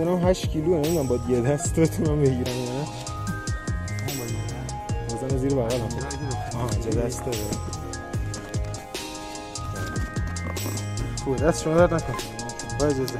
وزنم 8 کیلو، نمیدونم باید یه دست بتونم بگیرم یا نه. وزن زیر بغلم. آها اینجا دست داره. خوبه دست شما درد نکن. با اجازه.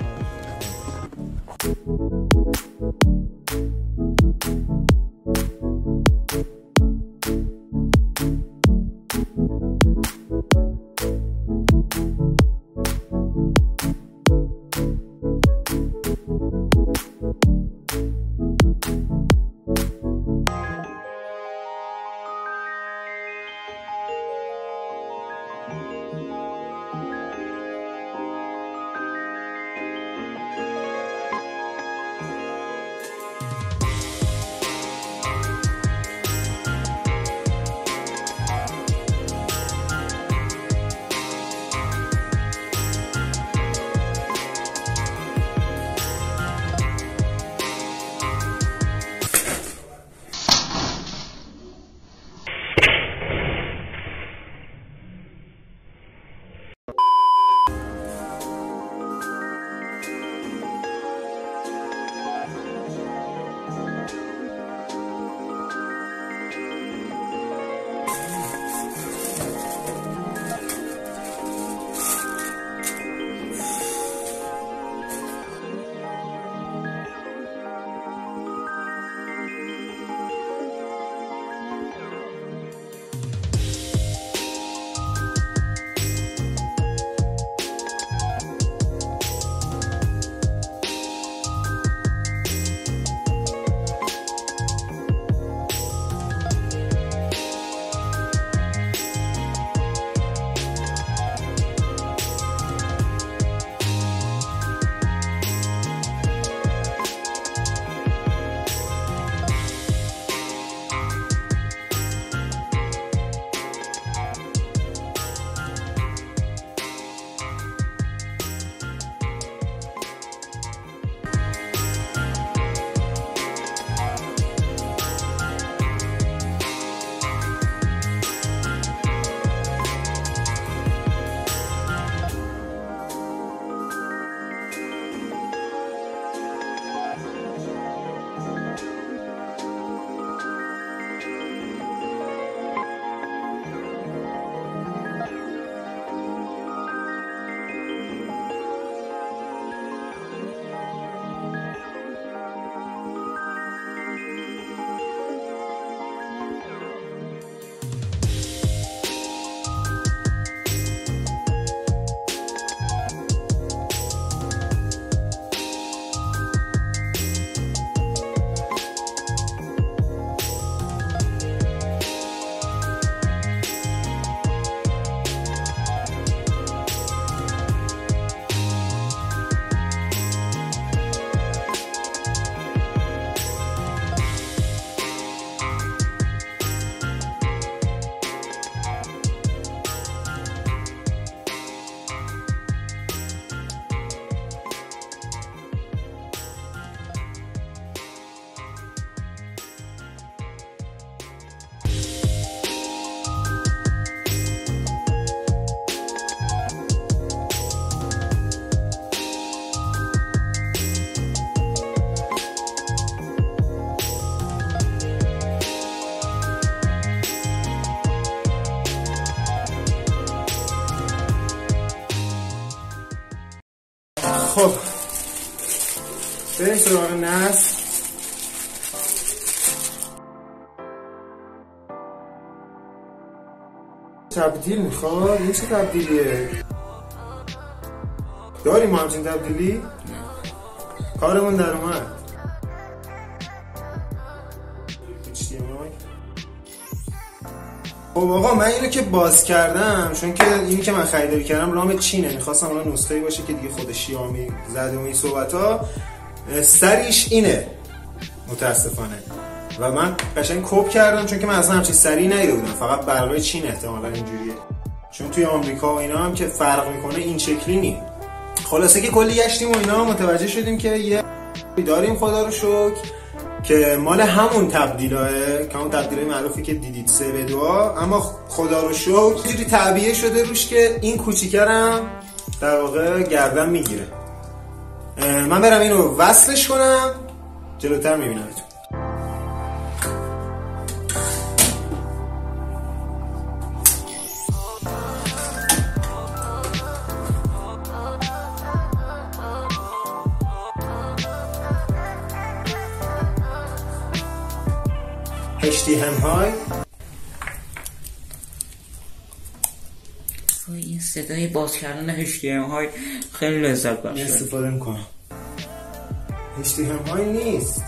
خب بریم سراغ نصب. تبدیل میخواد؟ این چه تبدیلیه؟ داریم ما همچین تبدیلی؟ کارمون در اومد. خب آقا من اینو که باز کردم، چون که اینی که من خریداری کردم رام چینه، میخواستم الان نسخه‌ای باشه که دیگه خود xiaomi زده و این صحبت‌ها، سریش اینه متاسفانه. و من قشنگ کپ کردم چون که من اصلا همچین سری ندیده بودم، فقط برای چین احتمالاً اینجوریه، چون توی آمریکا و اینا هم که فرق میکنه این شکلی نی. خلاصه که کلی گشتیم و اینا متوجه شدیم که یه داریم خدا رو شکر که مال همون تبدیلاه، که همون تبدیلای معروفی که دیدید 3 به 2، اما خدا رو شکر اینجوری تعبیه شده روش که این کوچیکرم در واقع گردن میگیره. من برم اینو وصلش کنم، جلوتر میبینمتون. HDMI های این صدای باز کردن HDMI های خیلی لذت بخشه. استفاده میکنم. HDMI نیست.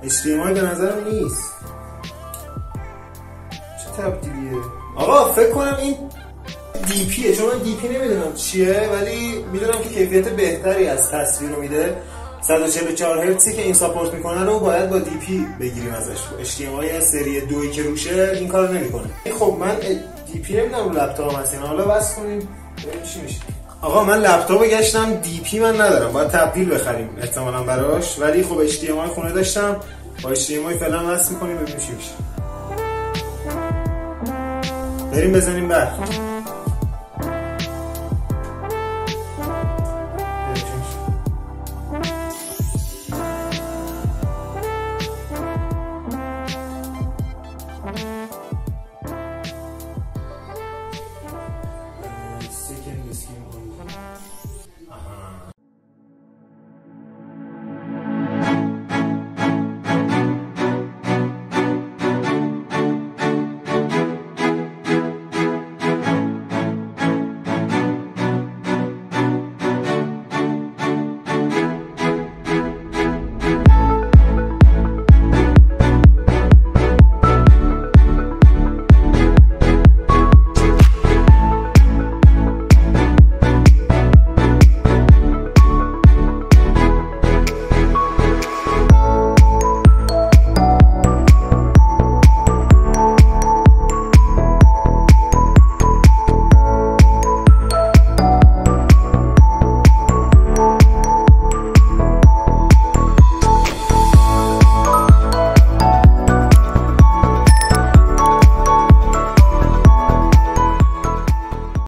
HDMI به نظرم نیست. چه تبدیلیه؟ آقا فکر کنم این DPه، چون من DP نمیدونم چیه، ولی میدونم که کیفیت بهتری از تصویر رو میده. 144 هرتزی که این ساپورت میکنه رو باید با DP بگیریم ازش. HDMI سری 2 که روشه این کارو نمیکنه. خب من DP نمیدونم رو لپتاپم هست، حالا وصل کنیم ببینیم چی میشه. آقا من لپتاپو گشتم، DP من ندارم، باید تبدیل بخریم احتمالاً براش، ولی خب HDMI خونه داشتم، با HDMI فعلا وصل میکنیم ببینیم چی میشه. بریم بزنیم برق.